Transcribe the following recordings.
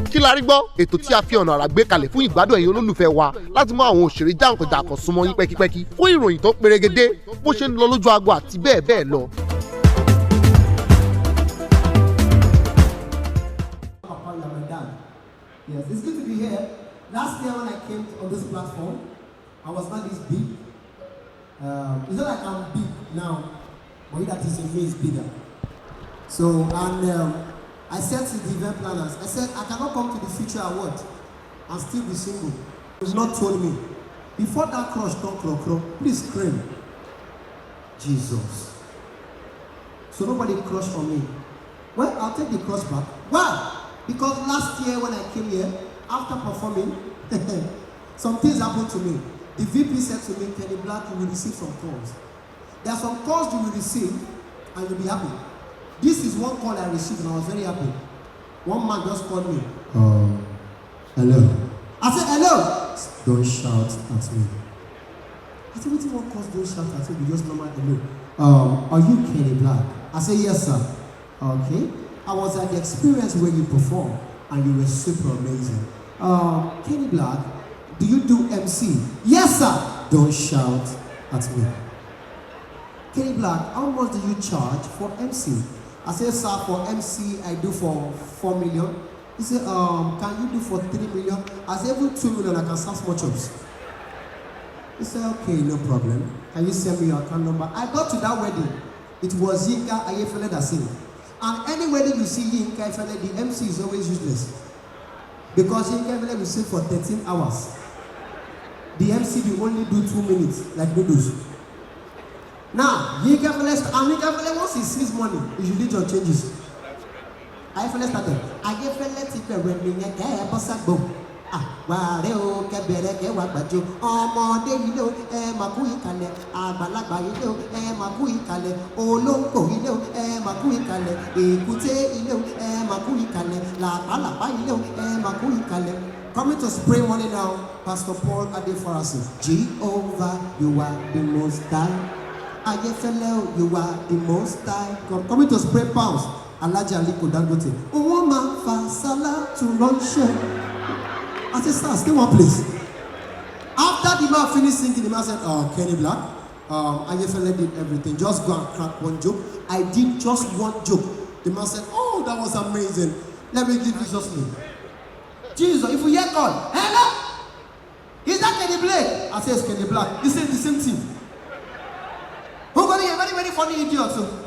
kí la rí gbọ́ ètò tí a fi ọ̀nà àrà gbé kalẹ̀ fún ìgbádùn ẹ̀yin olólùfẹ́ wa láti mú àwọn òṣèré jàǹkànjàǹkàn súnmọ́ yín pẹ́kípẹ́kí fún ìròyìn tó perégedé bó ṣe ń lọ lójú agbo àti bẹ́ẹ̀ bẹ́ẹ̀ lọ. Yes, it's good to be here. Last year when I came on this platform, I was not this big. It's not like I'm big now, but that is in me is bigger. So, and I said to the event planners, I said, I cannot come to the Future Award and still be single. He was not told me. Before that crush don't crow, please scream. Jesus. So nobody crushed for me. Well, I'll take the crush back. Why? Because last year when I came here, after performing, some things happened to me. The VP said to me, Kenny Black, you will receive some calls. There are some calls you will receive and you'll be happy. This is one call I received and I was very happy. One man just called me. Hello. I said, hello. Don't shout at me. I said, what calls don't shout at me? You just normal hello. Are you Kenny Black? I said, yes, sir. Okay. I was at the experience where you performed and you were super amazing. Kenny Black, do you do MC? Yes, sir. Don't shout at me. Kenny Black, how much do you charge for MC? I said, sir, for MC, I do for 4 million. He said, can you do for 3 million? I said, even 2 million, I can serve small chops. He said, okay, no problem. Can you send me your account number? I got to that wedding. It was Yinka Ayefele that sang. And any wedding you see Yinka Ayefele, the MC is always useless. Because Yinka Ayefele will sing for 13 hours. The MC will only do 2 minutes, like noodles. Now, Yinka Ayefele, once he sees money, his religion changes. Ayefele started. Ayefele ti bẹ̀rẹ̀ mi yẹn kẹ́ ẹ bọ́ ságbó. Wàrẹ́ o kẹbẹ̀rẹ̀ kẹ́ wà gbàjọ. Ọmọdé ilé o ẹ máa kú ìkàlẹ̀. Àgbàlagbà ilé o ẹ máa kú ìkàlẹ̀. Olóńgbò ilé o ẹ máa kú ìkàlẹ̀. Èkúté ilé o ẹ máa kú ìkàlẹ̀. Làpálàpá ilé o ẹ máa kú ìkàlẹ̀. Coming to spray money now, Pastor Paul Adefarasi. Jehovah, you are the most high. Ayefele, you are the most high. Coming to spray pounds. Alhaji Aliko Dangote. Owó fa salatu ránṣẹ́. I said, sir, stay one place. After the man finished singing, the man said, Kenny Black, Ayefele did everything. Just go and crack one joke. I did just one joke. The man said, oh, that was amazing. Let me give Jesus name. Jesus, if we hear God, hello? Is that Kenny Black? I said, it's Kenny Black. He said the same thing. Who got a very, very funny idiot? So?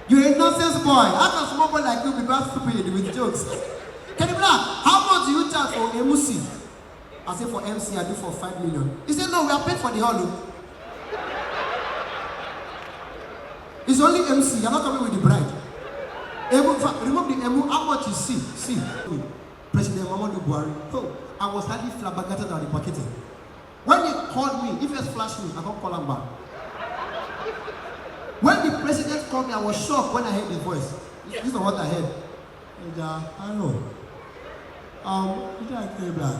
You're a nonsense boy. How can small boy like you be bad stupid with jokes? Kenny Black, how much do you charge for MC? I said for MC, I do for 5 million. He said, no, we are paid for the hall. It's only MC, you're not coming with the bride. Remove the emu, how much you see? President Muhammadu Buhari. Oh, I was hardly flabbergasted and repackaged. When he called me, if he just flashed me, I can't call him back. When the president called me, I was shocked when I heard his voice. This is what I heard. Hello. Is that Kenny Black?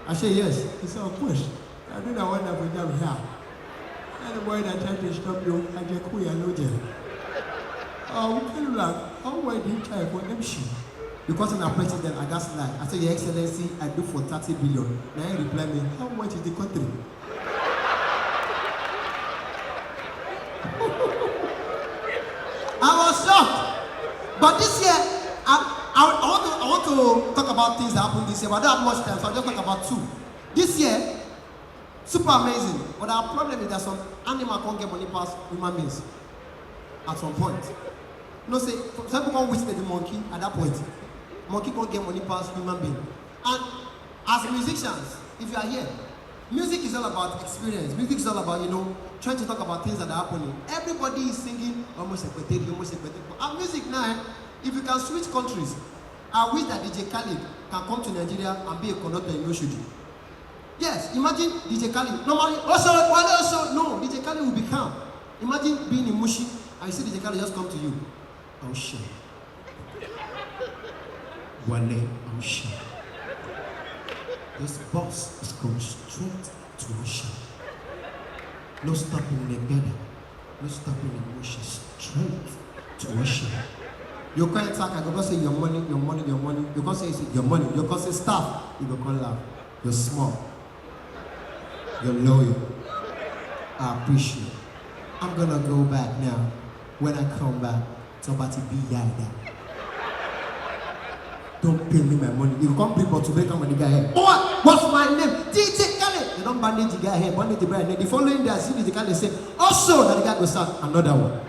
I said yes. He said, of course. I do that wonderful job here. And the boy that tried to stop you, I just quit and no jail. Kenny Black, how wide do you try for MC? Because I'm a president, I got lie. I said, Your Excellency, I do for 30 billion. Now he replied me, how much is the country? I was shocked. But this year, I want to talk about things that happened this year, but I don't have much time, so I'll just talk about 2. This year, super amazing. But our problem is that some animal can't get money past human beings at some point. No, say, some people can't whisper the monkey at that point. Monkey can't get money past human being. And as musicians, if you are here, music is all about experience. Music is all about, trying to talk about things that are happening. Everybody is singing almost a And music now, if you can switch countries, I wish that DJ Khaled can come to Nigeria and be a conductor in Oshodi. Yes, imagine DJ Khaled. Normally, no, DJ Khaled will be calm. Imagine being in Mushi and you see DJ Khaled just come to you. Osho. Wale Osho. This bus is going straight to Osho. No stopping in Ghana. No stopping in Mushi. Straight to Osho. You can't talk, I go say your money, your money, your money. You can't say your money, you can't say staff. You go call laugh. You're smart. You're loyal. I appreciate. I'm gonna go back now. When I come back, somebody be yada. Don't pay me my money. You can't bring to break on the guy here. What's my name? DJ Khaled. You don't bandage the guy here, bandage the brand. The following day, I see the Khaled say, also that the guy will start another one.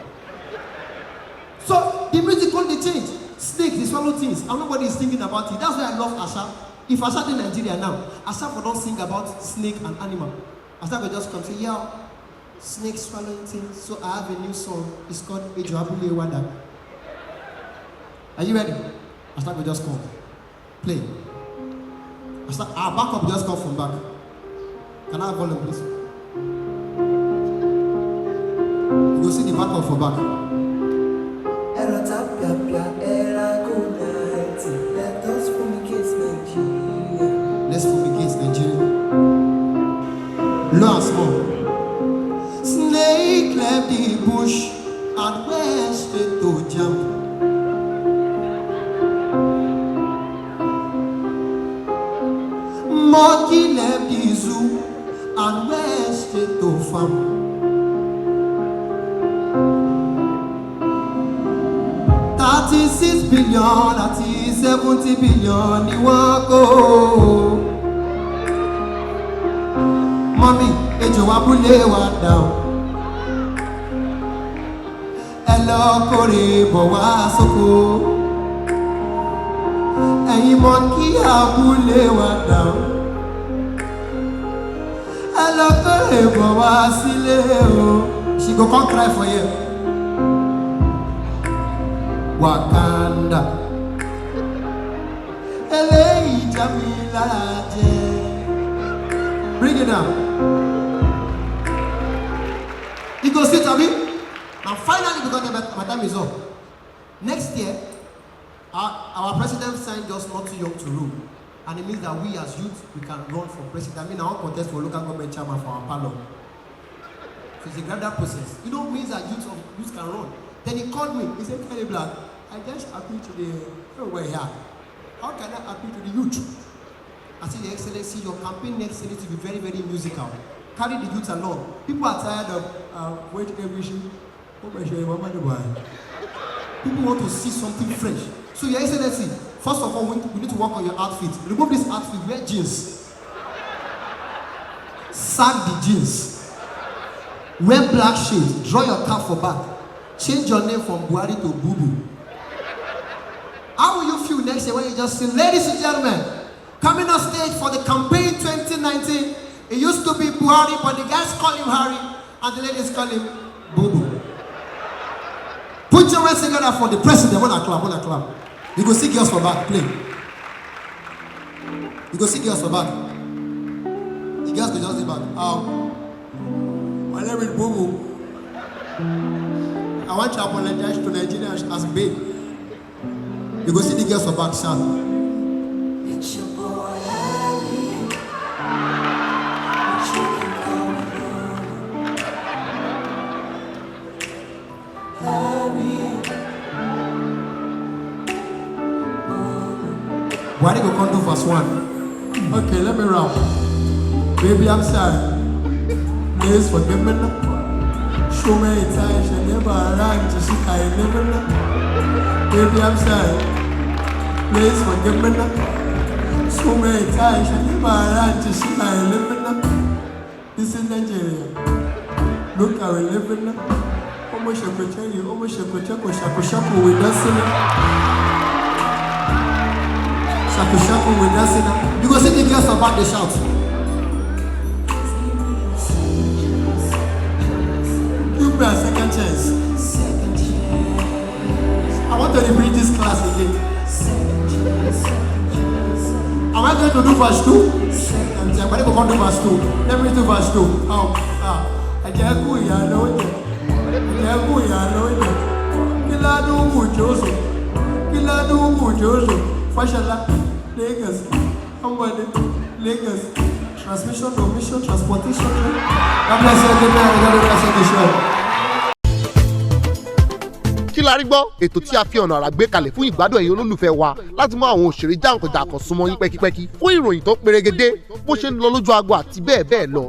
So the music only change. Snake, they swallow things, and nobody is thinking about it. That's why I love Asha. If Asha in Nigeria now, Asha will don't sing about snake and animal. Asha will just come say, yeah, snake swallowing things. So I have a new song. It's called Ejoabule Wada. Are you ready? Asha will just come. Play. Asha, our backup just come from back. Can I have volume, please? You go see the backup for back. Let us fumigate Nigeria. Let's fumigate Nigeria. Low and small. Snake left the bush and went straight to jump. Monkey left the zoo and went straight to farm. 36 billion, 70 billion, you want go. Mommy, Ejoabule Wada. Hello, Kore, Bowa Soko. And you monkey Abule Wada. Hello, Kore, Bowa Sileo. She go come cry for you. Wakanda Elei Jamila Je. Bring it down. You go sit Abi. And finally, because my time is up. Next year, our president signed us not too young to rule. And it means that we as youth, we can run for president. I mean, I want contest for local government chairman for our parlor. So it's a gradual process. You know, it means that youth can run. Then he called me. He said, Kenny Black, I just appeal to the here. How can I appeal to the youth? I said, Your Excellency, your campaign next year needs to be very, very musical. Carry the youth along. People are tired of waiting every issue. People want to see something fresh. So, Your Excellency, first of all, we need to work on your outfit. Remove this outfit, wear jeans. Sag the jeans. Wear black shades. Draw your cap for back. Change your name from Buhari to Bubu. How will you feel next year when you just say, ladies and gentlemen, coming on stage for the campaign 2019, it used to be Buhari, but the guys call him Harry, and the ladies call him Bubu. Put your hands together for the president. Wanna clap. You go see girls for back, play. You go see girls for back. The girls go just sit back. My name is Bubu. I want to apologize to Nigerians as babe. You go see the girls for back, son. It's your boy, Ali. What you can call Harry. Why do you go to verse 1? Okay, let me rap. Baby, I'm sorry. Please forgive me now. So many times I never ran to see I never know. Baby, I'm sorry. Please forgive me now. So many times I never ran to see I never know. This is Nigeria. Look how we live in now. Almost a kuchari, almost a kuchako, shaku we dancing. Shaku we dancing. You go see the girls about the shout. A second chance. I want to repeat this class again. Am I going to do verse 2? I'm going to do verse 2. Let me do verse 2. Lagos. Transmission, omission, transportation. God bless you. Good night. God bless you. la rí gbọ́ ètò tí a fi ọ̀nà àrà gbé kalẹ̀ fún ìgbádùn ẹ̀yin olólùfẹ́ wa láti mú àwọn òṣèré jàǹkànjàǹkàn súnmọ́ yín pẹ́kípẹ́kí fún ìròyìn tó perégedé bó ṣe ń lọ lójú agbo àti bẹ́ẹ̀ bẹ́ẹ̀ lọ.